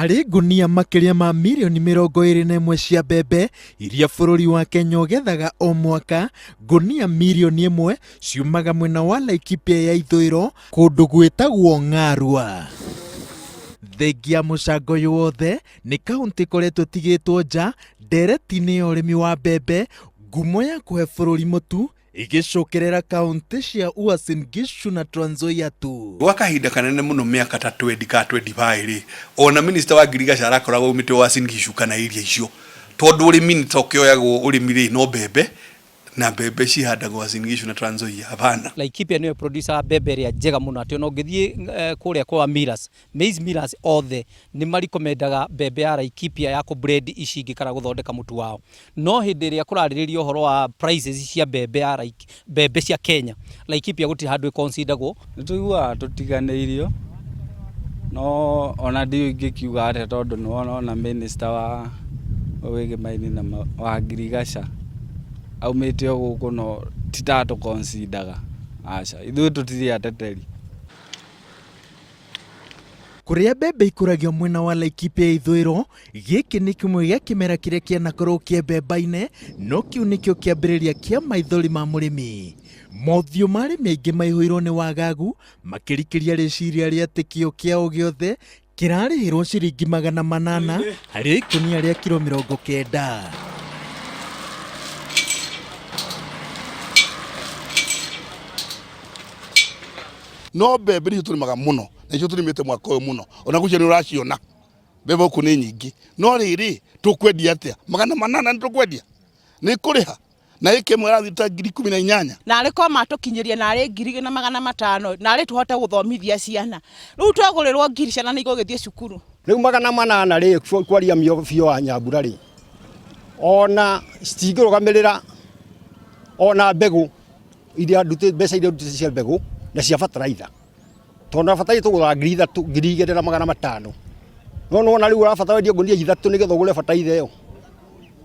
Harĩ ngunia makĩria ma milioni 21 cia mbembe iria bũrũri wa Kenya ũgethaga o mwaka, ngunia milioni 1 ciumaga mwena wa Laikipia ya ithũĩro kũndũ gwĩtagwo Ng'arua. Thengia mũcango ũyũ wothe nĩ kaunti ĩkoretwo ĩtigĩtwo nja ndereti-inĩ ya ũrĩmi wa mbembe, ngumo ya kũhe bũrũri mũtu igicokerera kaunti cia Uasin Gishu na Trans Nzoia tu. Gwa kahinda kanene muno miaka ta 25 ri ona minister wa ngirigaca arakoragwo umite Uasin Gishu kana iria icio tondu urimi ni tokioyagwo urimi ri no mbembe na mbembe cihandagwo Uasin Gishu na Trans Nzoia hapana. Laikipia niyo producer mbembe ria njega muno ati ona ngithie kuria kwa millers maize millers othe ni marikomendaga mbembe ya Laikipia ya ku blend icingi kana guthondeka mutu wao. No hindi ria kurariririo horo wa prices cia mbembe ya mbembe cia Kenya Laikipia guti handu considergo nituigua tutiganeirio no ona ndio ingikiuga ate tondu no na minister wa wege maini na wa ngirigaca aumite guku no titatu consideraga acha ithu tutiri ateteri. Kuria mbembe ikuragio mwena wa Laikipia ya ithũĩro, gĩkĩ nĩ kĩmwe gĩa kĩmera kĩrĩa kĩanakorwo kĩa mbembe-inĩ, no kĩu nĩkĩo kĩambĩrĩria kĩa maithori ma mũrĩmi. Mothiũ ma arĩmi aingĩ maihũirwo nĩ wagagu, makĩrikĩria rĩciria rĩa atĩ kĩo kĩao gĩothe kĩrarĩhĩrwo ciringi 800 harĩ ikũnia rĩa kilo 90. No mbembe nicio tũrĩmaga mũno na icio tũrĩmĩte mwaka ũyũ mũno ona gũcio nĩ ũraciona mbembe gũkũ nĩ nyingĩ no rĩrĩ tũkwendia atĩa 800 nĩ tũkwendia nĩ kũrĩha na ĩke mwe rathita 18,000 na arĩ koma tũkinyĩria na arĩ 2,500 na arĩ tũhote gũthomithia ciana rĩu twagũrĩrwo ngiri ciana nĩ igũgĩthiĩ cukuru rĩu 800 rĩ kwaria mĩo wa Nyambura rĩ ona citingĩrũgamĩrĩra ona mbegũ iria ndutĩ mbeca iria ndutĩ cia mbegũ na cia bataraitha tondu bataraitha tũgũra 2,500 no na rĩu ũrabatara wendia ngunia 3 nĩgetha ũgũre bataraitha ĩyo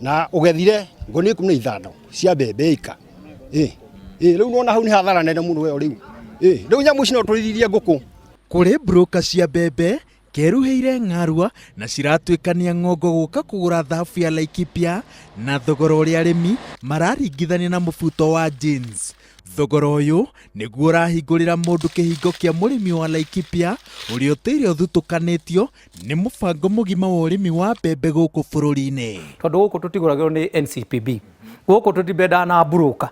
na ũgethire ngunia 15 cia mbembe ika rĩu nona hau nĩ hathara nene mũno weyo rĩu nyamũ ici no tũrĩithie ngũkũ. Kũrĩ broker cia mbembe keruhĩire Ng'arua na ciratuĩkania ng'ongo gũka kũgũra thahabu ya Laikipia na thogora ũrĩa arĩmi mararingithania na mũbuto wa jeans. Thogora ũyũ nĩguo ũrahingũrĩra mũndũ kĩhingo kĩa mũrĩmi wa Laikipia ũrĩa ũtĩire ũthutũkanĩtio nĩ mũbango mũgima wa ũrĩmi wa mbembe gũkũ bũrũri-inĩ. Tondu gũkũ tũtigũragĩrwo nĩ NCPB, gũkũ tũtipendaga na broker,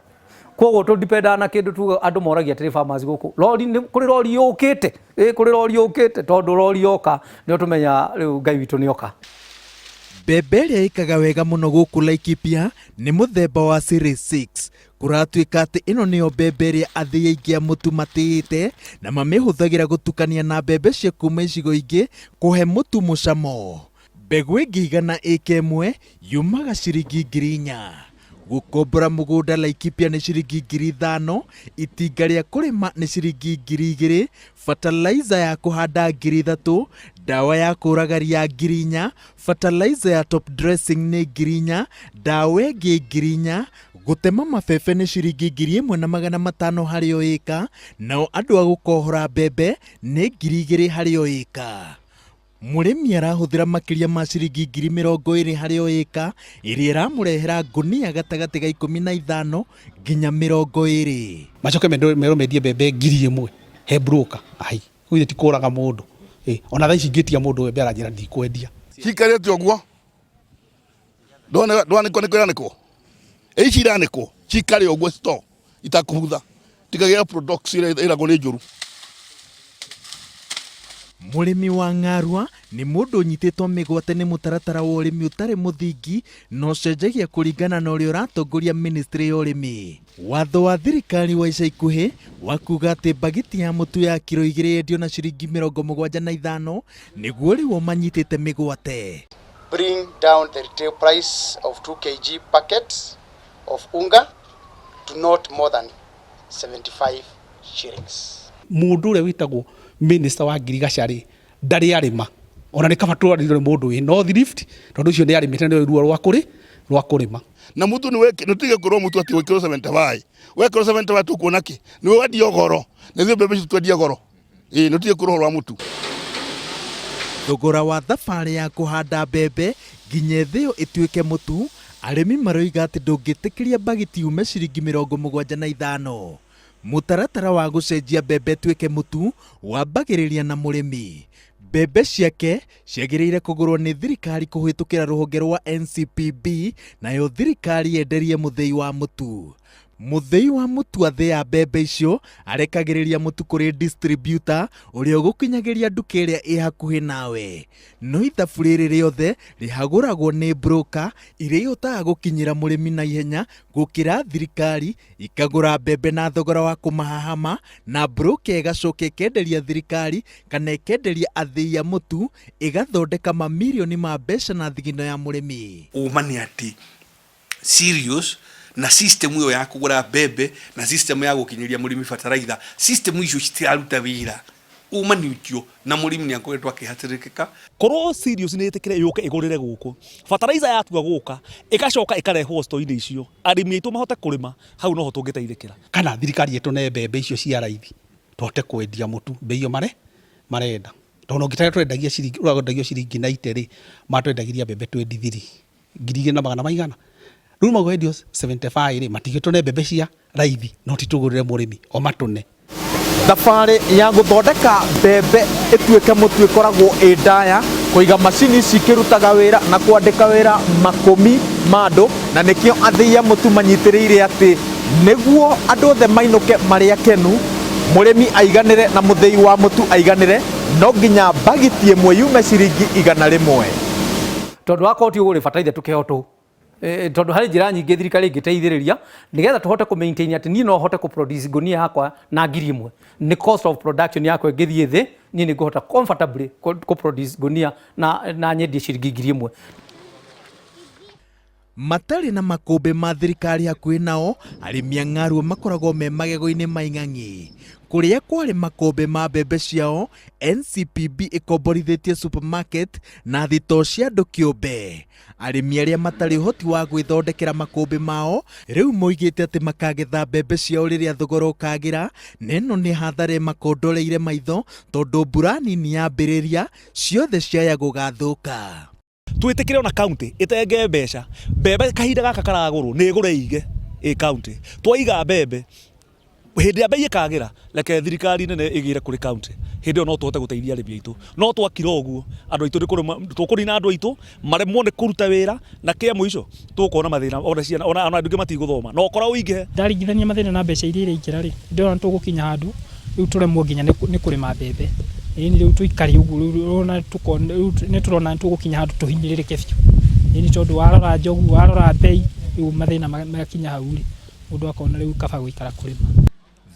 koguo tũtipendaga na kĩndũ tu andũ moragia atĩ farmers gũkũ rori kũrĩ rori yũkĩte kũrĩ rori yũkĩte tondu rori yoka nĩ tũmenya rĩu Ngai witũ nĩ oka. Mbembe ĩrĩa ĩkaga wega mũno gũkũ Laikipia nĩ mũthemba wa Series 6. Kũratuĩka atĩ ĩno nĩyo mbembe ĩrĩa athĩi aingĩ a mũtu matĩĩte na mamĩhũthagĩra gũtukania na mbembe cia kuma icigo ingĩ kũhe mũtu mũcamo. Mbegũ ĩngĩigana ĩka ĩmwe yumaga ciringi 4,000. Gũkombora mũgũnda Laikipia nĩ ciringi 5,000, itinga rĩa kũrĩma nĩ ciringi 2,000, fertilizer ya kũhanda 3,000, dawa ya kũraga ria 4,000, fertilizer ya top dressing nĩ 4,000, dawa ĩngĩ 4,000, gũtema mabebe nĩ ciringi 1,500 harĩ o ĩka, nao andũ a gũkohora mbembe nĩ 2,000 harĩ o ĩka. Mũrĩmi arahũthĩra makĩria ma ciringi 20,000 harĩ o ĩka ĩrĩa ĩramũrehera ngunia gatagatĩ ga 15 nginya 20. Macoke mendie mbembe 1,000 he broker kuthi ti kũraga mũndũ ona thaa ici ingĩtia mũndũ mbembe aranjĩra ndikwendia cikarĩte ũguo ndwanĩkwo ici iranĩkwo cikare ũguo store itakũhutha tikagĩa products ĩragwo nĩ njũru. Mũrĩmi wa Ng'arua nĩ mũndũ ũnyitĩtwo mĩgwate nĩ mũtaratara wa ũrĩmi ũtarĩ mũthingi no cenjagia kũringana na ũrĩa ũratongoria ministry ya ũrĩmi. Watho wa thirikari wa ica ikuhĩ wa kuga atĩ bagiti ya mũtu ya kilo 2 yendio na ciringi 75 nĩguo rĩu manyitĩte mĩgwate. Bring down the retail price of 2 kg packets of unga to not more than 75 shillings. Mũndũ ũrĩa wĩtagwo minister wa ngirigaca rĩ ndarĩ arĩma ona nĩ kaba tũrarĩrwo mũndũ wĩ North Rift tondu ũcio nĩ arĩmĩte nĩ ruo rwa kũrĩma na mũtu nĩ tige kũrwo mũtu ati wĩkĩrwo 75 wekĩrwo 75 tũkuona kĩ nĩ wendia goro na ithuĩ mbembe ici twendia goro nĩ tige kũrwo rwa mũtu. thogora wa thabarĩ ya kũhanda mbembe nginya thĩ ĩyo ĩtuĩke mũtu, arĩmi maroiga atĩ ndũngĩtĩkĩria bagiti yume ciringi 75. Mũtaratara wa gũcenjia mbembe ĩtuĩke mũtu wambagĩrĩria na mũrĩmi. Mbembe ciake ciagĩrĩire kũgũrwo nĩ thirikari kũhĩtũkĩra rũhonge rwa NCPB, nayo thirikari yenderie mũthĩi wa mũtu. Mũthĩi wa mũtu athĩa mbembe icio arekagĩrĩria mũtu kũrĩ distributor ũrĩa ũgũkinyagĩria nduka ĩrĩa ĩ hakuhĩ nawe. No ithabu rĩrĩ rĩothe rĩhagũragwo nĩ broker iria ihotaga gũkinyĩra mũrĩmi na ihenya gũkĩra thirikari ikagũra mbembe na thogora wa kũmahahama, na broker ĩgacoka ĩkenderia thirikari kana ĩkenderia athĩi a mũtu, ĩgathondeka mamirioni ma mbeca na thigino ya mũrĩmi. Uma nĩ atĩ serious na system hiyo ya kugura mbembe na system ya gukinyiria murimi fertilizer, system icio citiraruta wira. Uma ni ukio na murimi ni akoretwo akihatirikika. Korwo serious ni itikire yuke igurire guku fertilizer yatua guka igacoka ikarehwo store-ini icio, arimi aitu mahote kurima, hau no ho tungiteithikira. Kana thirikari yetu ne mbembe icio cia raithi tote kwendia mutu mbei yo marenda. Tono ngitare twendagia ciringi uragondagio ciringi 90 ri matwendagiria mbembe 23 ngiri na magana maigana. Ruma gwendio 75 ri matigitone mbembe cia raithi no titugurire murimi o matune. Thabarĩ ya gũthondeka mbembe ĩtuĩke mũtu ĩkoragwo ĩ ndaya, kũiga macini cikĩrutaga wĩra na kwandĩka wĩra makũmi ma andũ, na nĩkĩo athĩi a mũtu manyitĩrĩire atĩ nĩguo andũ othe mainũke marĩ akenu, mũrĩmi aiganĩre na mũthĩi wa mũtu aiganĩre, no nginya bagiti ĩmwe yume ciringi 100. Tondũ wa koti ũgũrĩ bataraitha tũkĩhotwo tondu hari njira nyingĩ thirikari ingĩteithĩrĩria nigetha tũhote ku maintain atĩ niĩ no hote ku produce gunia yakwa na ngiri ĩmwe, ni cost of production yakwa ĩngĩthiĩ thĩ, niĩ nĩ ngũhota comfortably ku produce gunia na nyendie ciringi ngiri ĩmwe. Matarĩ na makũmbĩ ma thirikari hakuhĩ nao, arĩmi a ng'aruo makoragwo me magego-inĩ ma ing'ang'i. Kũrĩa kwarĩ makũmbĩ ma mbembe ciao, NCPB ĩkomborithĩtie supermarket na thitoo cia andũ kĩũmbe. Arĩmi arĩa matarĩ ũhoti wa gwĩthondekera makũmbĩ mao rĩu moigĩte atĩ makagetha mbembe ciao rĩrĩa thogora ũkagĩra, na ĩno nĩ hathara makondoreire maitho tondũ mbura nini yambĩrĩria ciothe ciaya gũgathũka. Twitikire ona county itenge mbeca mbembe kahinda gaka karagũrwo nĩ ĩgũre ige county twaiga mbembe hindi ya mbei ikagira reke thirikari nene igire kuri county hindi no tuhote guteithia arĩmi aitũ, no twakira ũguo andũ aitũ tũkũrina andũ aitũ maremwo nĩ kũruta wĩra na kĩa mũico tũkuona mathĩna ona ciana ona andũ angĩ matigũthoma no korwo ũingĩ ndaringithania mathĩna na mbeca iria irekĩra rĩ ndĩrona tũgũkinya handũ rĩu tũremwo nginya nĩ kũrĩma mbembe ĩni rĩu tũikari ũguo ona nĩ tũrona tũgũkinya handũ tũhinyĩrĩrĩke biũ ĩni tondũ warora njogu warora mbei rĩu mathĩna makinya hau rĩ mũndũ akona rĩu kaba gũikara kũrĩma.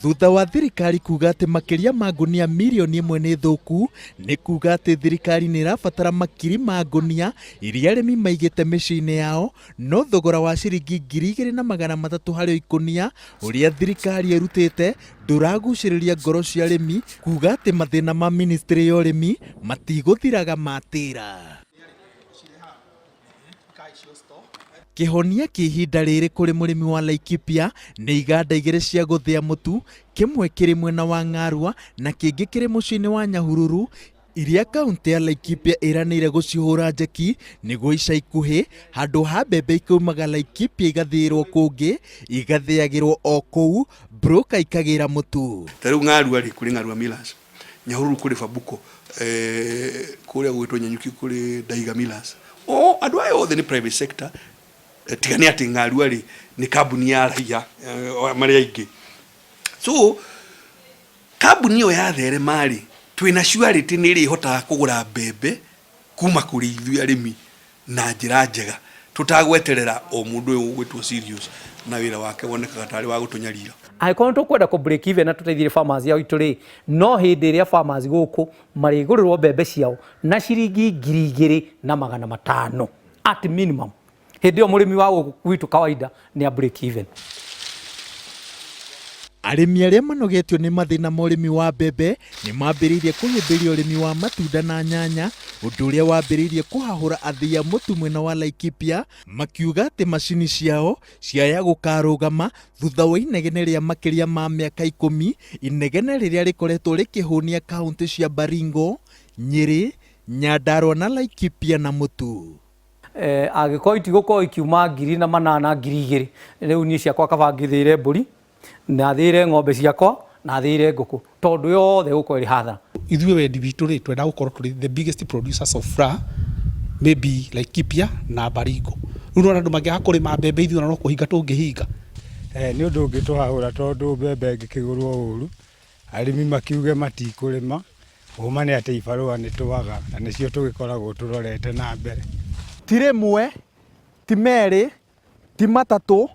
Thutha wa thirikari kuga atĩ makĩria ma ngunia mirioni 1 nĩ thũku, nĩ kuga atĩ thirikari nĩ ĩrabatara makiri ma ngunia iria arĩmi maigĩte mĩciĩ-inĩ yao, no thogora wa ciringi 2,300 harĩ ikunia ũrĩa thirikari ĩrutĩte ndũragucĩrĩria ngoro cia arĩmi, kuga atĩ mathĩna ma ministry ya ũrĩmi matigũthiraga matĩra. Kihonia kihinda rĩrĩ kũrĩ mũrĩmi wa Laikipia nĩ iganda igĩrĩ cia gũthĩa mũtu, kĩmwe kĩrĩ mwena wa Ng'arua na kĩngĩ kĩrĩ mũciĩ-inĩ wa Nyahururu, iria kaunti ya Laikipia ĩranĩire gũcihũra njeki nĩguo ica ikuhĩ handũ ha mbembe ikaumaga Laikipia igathĩĩrwo kũngĩ igathĩagĩrwo o kũu, broker ikagĩra mũtu. Tarĩu Ng'arua rĩ kũrĩ Ng'arua Millers, Nyahururu kũrĩ Fabuko, kũrĩa gwĩtwo Nyanyuki kũrĩ Daiga Millers. Andũ aya othe nĩ private sector, tigani ati Ng'arua ri ni kambuni ya araya maria ingi. So kambuni iyo yathere mari twina surety ni ri hotaga kugura mbembe kuma kuri ithuĩ arĩmi na njira njega tutagweterera o mundu uyu gwitwo serious na wira wake wonekaga tari wa gutunyarira. Angĩkorwo tũkwenda ku break even na tũteithie farmers yao itũ rĩ, no hĩndĩ ĩrĩa farmers gũkũ marĩgũrĩrwo mbembe ciao na ciringi 2,500 at minimum. Hindi o murimi wa gwitu kawaida ni a break even. Arĩmi arĩa manogetio nĩ mathĩna ma ũrĩmi wa mbembe nĩ mambĩrĩirie kũhĩmbĩria ũrĩmi wa matunda na nyanya, ũndũ ũrĩa wambĩrĩirie kũhahũra athĩi a mũtu mwena wa Laikipia, makiuga atĩ macini ciao ciaya gũkarũgama thutha wa inegene rĩa makĩria ma mĩaka 10, inegene rĩrĩa rĩkoretwo rĩkĩhũnia kaunti cia Baringo, Nyeri, Nyandarua na Laikipia na mutu. Agĩkorwo itigũkorwo ikiuma 8,000 2,000 rĩu niĩ ciakwa kaba ngĩthĩire mbũri na thĩire ng'ombe ciakwa na thĩire ngũkũ tondũ yothe gũkorwo ĩrĩ hathara. Ithuĩ wendi witũ rĩ twenda gũkorwo tũrĩ the biggest producers of flour maybe Laikipia na Baringo. Rĩu no andũ mangĩaga kũrĩma mbembe ithuĩ no kũhinga tũngĩhinga. Nĩ ũndũ ũngĩtũhagũra tondũ mbembe ĩngĩkĩgũrwo ũru arĩmi makiuge matikũrĩma ũma nĩ atĩ ibarũa nĩ twaga na nĩcio tũgĩkoragwo tũrorete na mbere. Ti rĩmwe, ti merĩ, ti matatũ,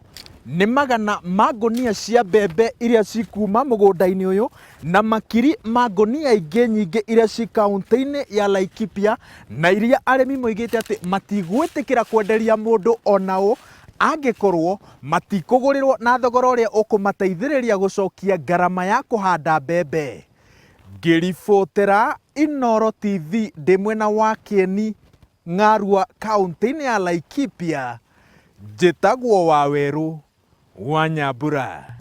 nĩ magana ma ngũnia cia mbembe iria cikuma mũgũnda-inĩ ũyũ na makiri ma ngũnia ingĩ nyingĩ iria ci kaunti-inĩ ya Laikipia na iria arĩmi moigĩte atĩ matigwĩtĩkĩra kwenderia mũndũ ona ũ angĩkorwo matikũgũrĩrwo na thogora ũrĩa ũkũmateithĩrĩria gũcokia ngarama ya kũhanda mbembe. Ngĩribotera Inooro TV ndĩ mwena wa Kieni Ng'arua kaunti-inĩ ya Laikipia, njĩtagwo Waweru wa Nyambura.